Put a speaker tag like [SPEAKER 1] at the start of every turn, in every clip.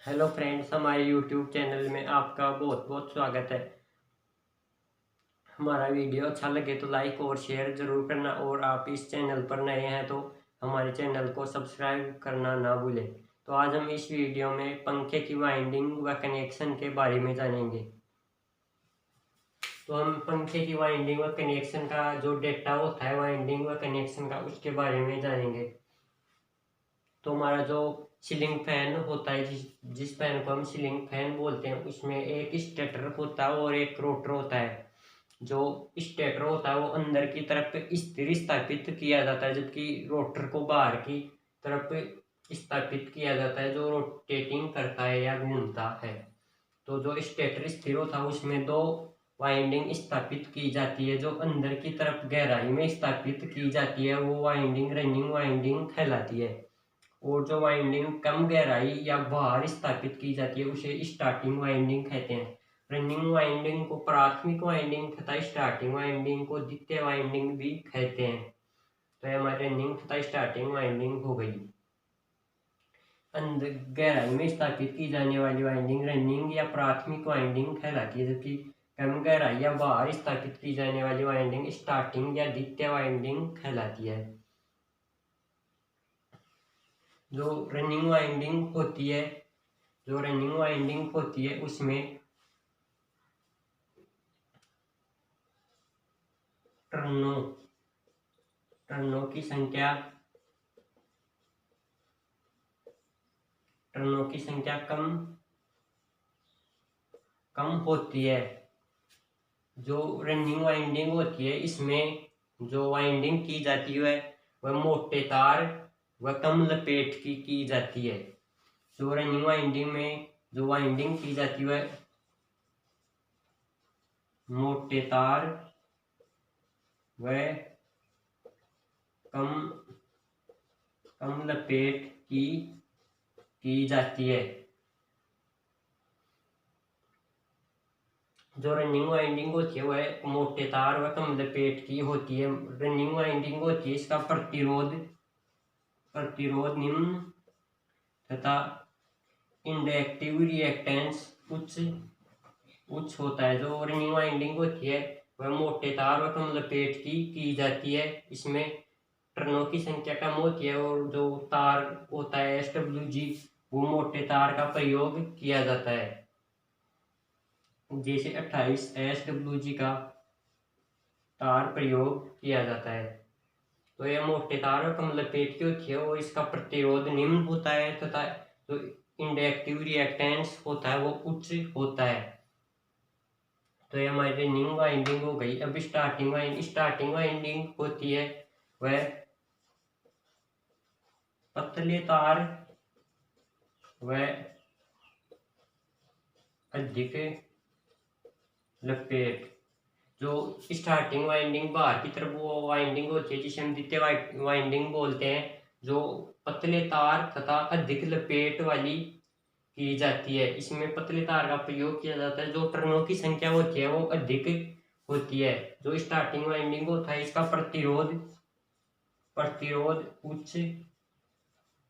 [SPEAKER 1] Hello friends, हमारे YouTube channel में आपका बहुत बहुत स्वागत है। हमारा वीडियो अच्छा लगे तो लाइक और शेयर ज़रूर करना, और आप इस चैनल पर नए हैं तो हमारे चैनल को सब्सक्राइब करना ना भूलें। तो आज हम इस वीडियो में पंखे की वाइंडिंग व कनेक्शन के बारे में जानेंगे। तो हम पंखे की वाइंडिंग व कनेक्शन का जो डेटा होता है वाइंडिंग व कनेक्शन का, उसके बारे में जानेंगे। तो हमारा जो सीलिंग फैन होता है, जिस फैन को हम सीलिंग फैन बोलते हैं, उसमें एक स्टेटर होता है और एक रोटर होता है। जो स्टेटर होता है वो अंदर की तरफ स्थिर स्थापित किया जाता है, जबकि रोटर को बाहर की तरफ स्थापित किया जाता है, जो रोटेटिंग करता है या घूमता है। तो जो स्टेटर स्थिर होता है उसमें दो वाइंडिंग स्थापित की जाती है। जो अंदर की तरफ गहराई में स्थापित की जाती है वो वाइंडिंग रनिंग वाइंडिंग कहलाती है, और जो वाइंडिंग कम गहराई या बाहर स्थापित की जाती है उसे स्टार्टिंग वाइंडिंग कहते हैं। रनिंग वाइंडिंग को प्राथमिक वाइंडिंग तथा स्टार्टिंग वाइंडिंग को द्वितीय वाइंडिंग भी कहते हैं। तो ये हमारी रनिंग तथा स्टार्टिंग वाइंडिंग हो गई। अंदर गहराई में स्थापित की जाने वाली वाइंडिंग रनिंग या प्राथमिक वाइंडिंग कहलाती है, जबकि कम गहराई या बाहर स्थापित की जाने वाली वाइंडिंग स्टार्टिंग या द्वितीय वाइंडिंग कहलाती है। जो रनिंग वाइंडिंग होती है उसमें टर्नों की संख्या कम होती है। जो रनिंग वाइंडिंग होती है इसमें जो वाइंडिंग की जाती है वह मोटे तार व कम लपेट की जाती है। जो रनिंग वाइंडिंग में जो वाइंडिंग की जाती है मोटे तार व कम लपेट की जाती है। जो रनिंग वाइंडिंग होती है वह मोटे तार व कम लपेट की होती है। रनिंग वाइंडिंग होती है इसका प्रतिरोध निम्न तथा इंडक्टिव रिएक्टेंस उच्च होता है। जो रनिंग वाइंडिंग होती है वह मोटे तार व कम लपेट की जाती है। इसमें टर्नों की संख्या कम होती है, और जो तार होता है SWG वो मोटे तार का प्रयोग किया जाता है। जैसे 28 SWG का तार प्रयोग किया जाता है। तो यह मोटे तार और कम लपेट की होती है और इसका प्रतिरोध निम्न होता है तथा जो इंडक्टिव रिएक्टेंस होता है वो उच्च होता है। तो ये हमारी रनिंग वाइंडिंग हो गई। अब स्टार्टिंग वाइंडिंग होती है वह पतले तार व अधिक लपेट। जो स्टार्टिंग वाइंडिंग बाहर की तरफ वो वाइंडिंग होती है जिसे हम द्वितीय वाइंडिंग बोलते हैं, जो पतले तार तथा अधिक लपेट वाली की जाती है। इसमें पतले तार का प्रयोग किया जाता है। जो टर्नों की संख्या होती है वो अधिक होती है। जो स्टार्टिंग वाइंडिंग होता है इसका प्रतिरोध उच्च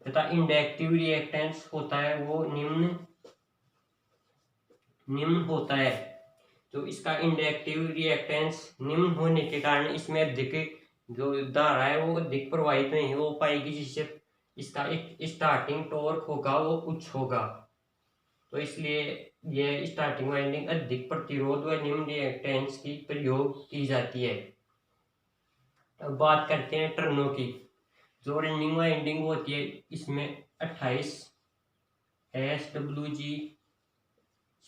[SPEAKER 1] तथा इंडक्टिव रिएक्टेंस होता है वो निम्न होता है। तो इसका इंडक्टिव रिएक्टेंस निम्न होने के कारण इसमें अधिक जो धारा है वो अधिक प्रवाहित नहीं हो पाएगी, जिससे इसका एक स्टार्टिंग टॉर्क होगा वो उच्च होगा। तो इसलिए यह स्टार्टिंग वाइंडिंग अधिक प्रतिरोध व निम्न रिएक्टेंस की प्रयोग की जाती है। अब बात करते हैं टर्नों की। जो रनिंग वाइंडिंग होती है इसमें 28 SWG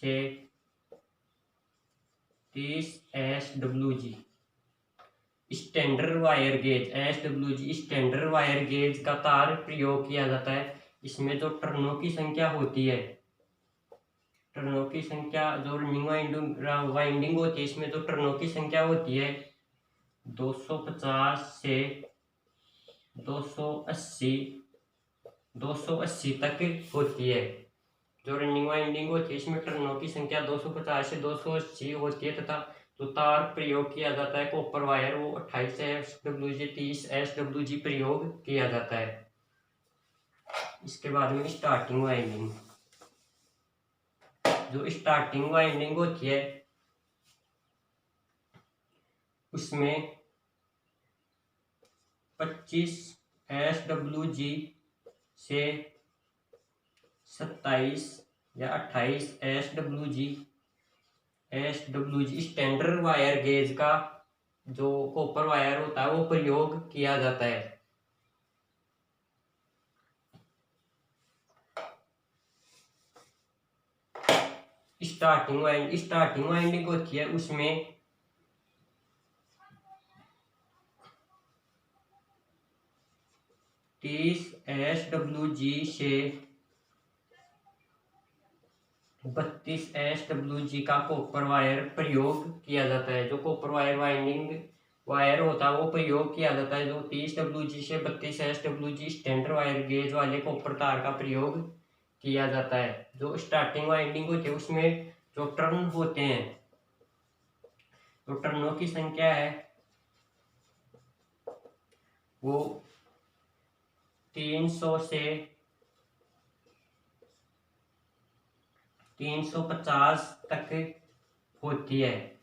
[SPEAKER 1] से 30 SWG standard wire gauge SWG standard wire gauge का तार प्रयोग किया जाता है। इसमें जो टर्नों की संख्या होती है, टर्नों की संख्या जो रनिंग वाइंडिंग होती है इसमें जो टर्नों की संख्या होती है 250 से 280 तक होती है। जो रनिंग वाइंडिंग होती है इसमें टर्नों की संख्या 250 से 280 होती है तथा जो तार प्रयोग किया जाता है कॉपर वायर वो 28 SWG 30 SWG प्रयोग किया जाता है। इसके बाद में स्टार्टिंग वाइंडिंग। जो स्टार्टिंग वाइंडिंग होती है उसमें 25 SWG से 27 या 28 SWG स्टैंडर्ड वायर गेज का जो कॉपर वायर होता है वो प्रयोग किया जाता है। स्टार्टिंग वाइंडिंग होती है उसमें 30 SWG से 32 SWG का कॉपर वायर प्रयोग किया जाता है। जो कॉपर वायर वाइंडिंग वायर होता है वो प्रयोग किया जाता है। जो 30 WG से 32 SWG स्टैंडर्ड वायर गेज वाले कॉपर तार का प्रयोग किया जाता है। जो स्टार्टिंग वाइंडिंग होती है उसमें जो टर्न होते हैं, तो टर्नों की संख्या है वो 300 से 350 तक होती है।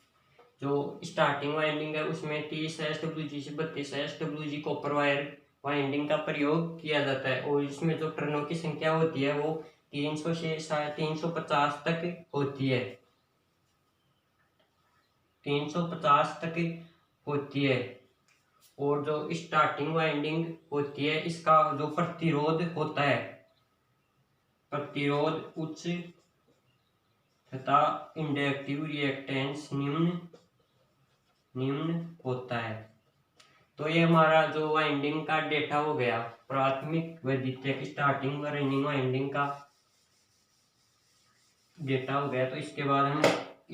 [SPEAKER 1] जो स्टार्टिंग वाइंडिंग है उसमें 30 SWG से 32 SWG कॉपर वायर वाइंडिंग का प्रयोग किया जाता है और इसमें जो टर्नों की संख्या होती है वो 300 से 350 तक होती है। 350 तक होती है। और जो स्टार्टिंग वाइंडिंग होती है इसका जो प्रतिरोध होता है, प्रतिरोध उच्च तथा इंडक्टिव रिएक्टेंस निम्न होता है। तो ये हमारा जो वाइंडिंग का डेटा हो गया, प्राथमिक व द्वितीयक स्टार्टिंग व रनिंग वाइंडिंग का डेटा हो गया। तो इसके बाद हम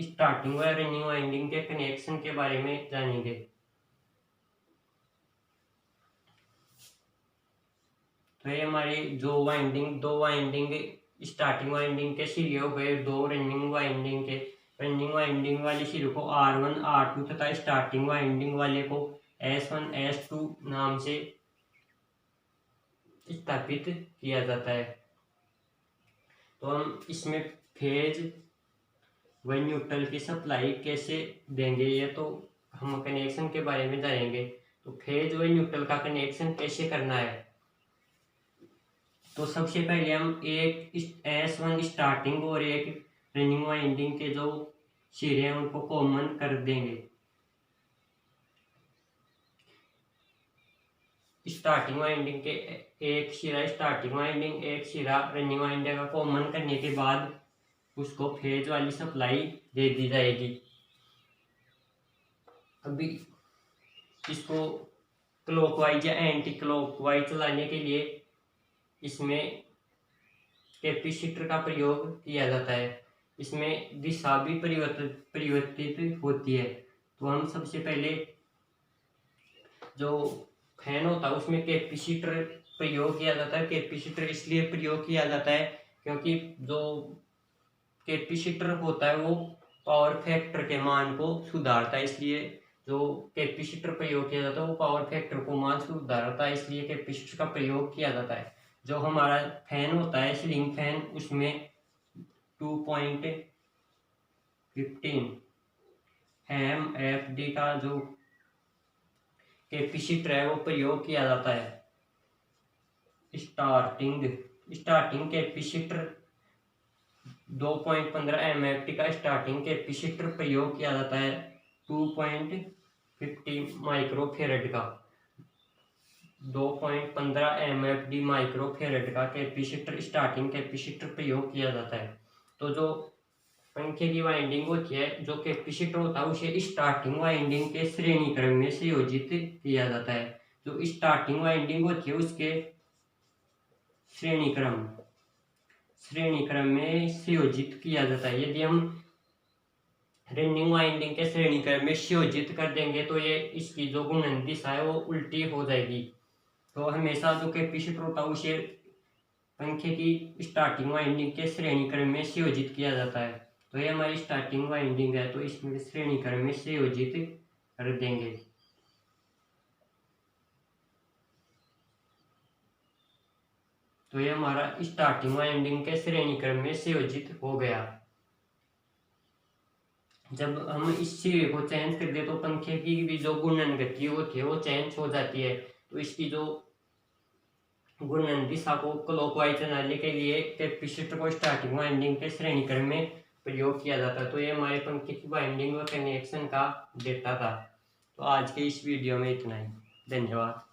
[SPEAKER 1] स्टार्टिंग व रनिंग वाइंडिंग के कनेक्शन के बारे में जानेंगे। तो ये हमारी दो वाइंडिंग स्टार्टिंग वाइंडिंग के सिरे हो गए, दो रनिंग वाइंडिंग वाले सिरे को R1 R2 तथा स्टार्टिंग वाइंडिंग वाले को S1 S2 नाम से स्थापित किया जाता है। तो हम इसमें फेज व न्यूट्रल की सप्लाई कैसे देंगे, ये तो हम कनेक्शन के बारे में जानेंगे। तो फेज व न्यूट्रल का कनेक्शन कैसे करना है, तो सबसे पहले हम एक S1 स्टार्टिंग और एक रनिंग वाइंडिंग के जो सिरे हैं उनको कॉमन कर देंगे। स्टार्टिंग वाइंडिंग के एक सिरा स्टार्टिंग वाइंडिंग एक सिरा रनिंग वाइंडिंग का कॉमन करने के बाद उसको फेज वाली सप्लाई दे दी जाएगी। अभी इसको क्लॉकवाइज या एंटी क्लॉकवाइज चलाने के लिए इसमें कैपेसिटर का प्रयोग किया जाता है। इसमें दिशा भी परिवर्तित होती है। तो हम सबसे पहले जो फैन होता है उसमें कैपेसिटर प्रयोग किया जाता है। कैपेसिटर इसलिए प्रयोग किया जाता है क्योंकि जो कैपेसिटर होता है वो पावर फैक्टर के मान को सुधारता है, इसलिए जो कैपेसिटर प्रयोग किया जाता है वो पावर फैक्टर को मान सुधारता है, इसलिए कैपेसिटर का प्रयोग किया जाता है। जो हमारा फैन होता है सीलिंग फैन उसमें 2.15 MFD का जो कैपेसिटर है वो प्रयोग किया जाता है। स्टार्टिंग कैपेसिटर 2.15 MFD का स्टार्टिंग कैपेसिटर प्रयोग किया जाता है। 2.50 माइक्रोफेरेड का 2.15 MFD माइक्रोफेरेड का कैपेसिटर स्टार्टिंग कैपेसिटर प्रयोग किया जाता है। तो जो पंखे की वाइंडिंग होती है, जो कैपेसिटर होता है उसे स्टार्टिंग वाइंडिंग के श्रेणी क्रम में संयोजित किया जाता है। जो स्टार्टिंग वाइंडिंग होती है उसके श्रेणी क्रम में संयोजित किया जाता है। यदि हम रनिंग वाइंडिंग के श्रेणी क्रम में संयोजित कर देंगे तो ये इसकी जो घूर्णन दिशा है वो उल्टी हो जाएगी। तो हमेशा जो कैपेसिटर होता है उसे पंखे की स्टार्टिंग वाइंडिंग के श्रेणी क्रम में संयोजित किया जाता है। तो ये हमारी स्टार्टिंग वाइंडिंग है, तो इसमें श्रेणी क्रम में संयोजित कर देंगे। तो ये हमारा स्टार्टिंग वाइंडिंग के श्रेणी क्रम में संयोजित हो गया। जब हम इस सिरे को चेंज कर दे तो पंखे की भी जो घूर्णन गति होती है वो चेंज हो जाती है। तो इसकी जो घूर्णन दिशा को क्लॉकवाइज चलाने के लिए कैपेसिटर को स्टार्टिंग वाइंडिंग के श्रेणी क्रम में प्रयोग किया जाता है। तो ये हमारे पंखे की वाइंडिंग व कनेक्शन का डेटा था। तो आज के इस वीडियो में इतना ही। धन्यवाद।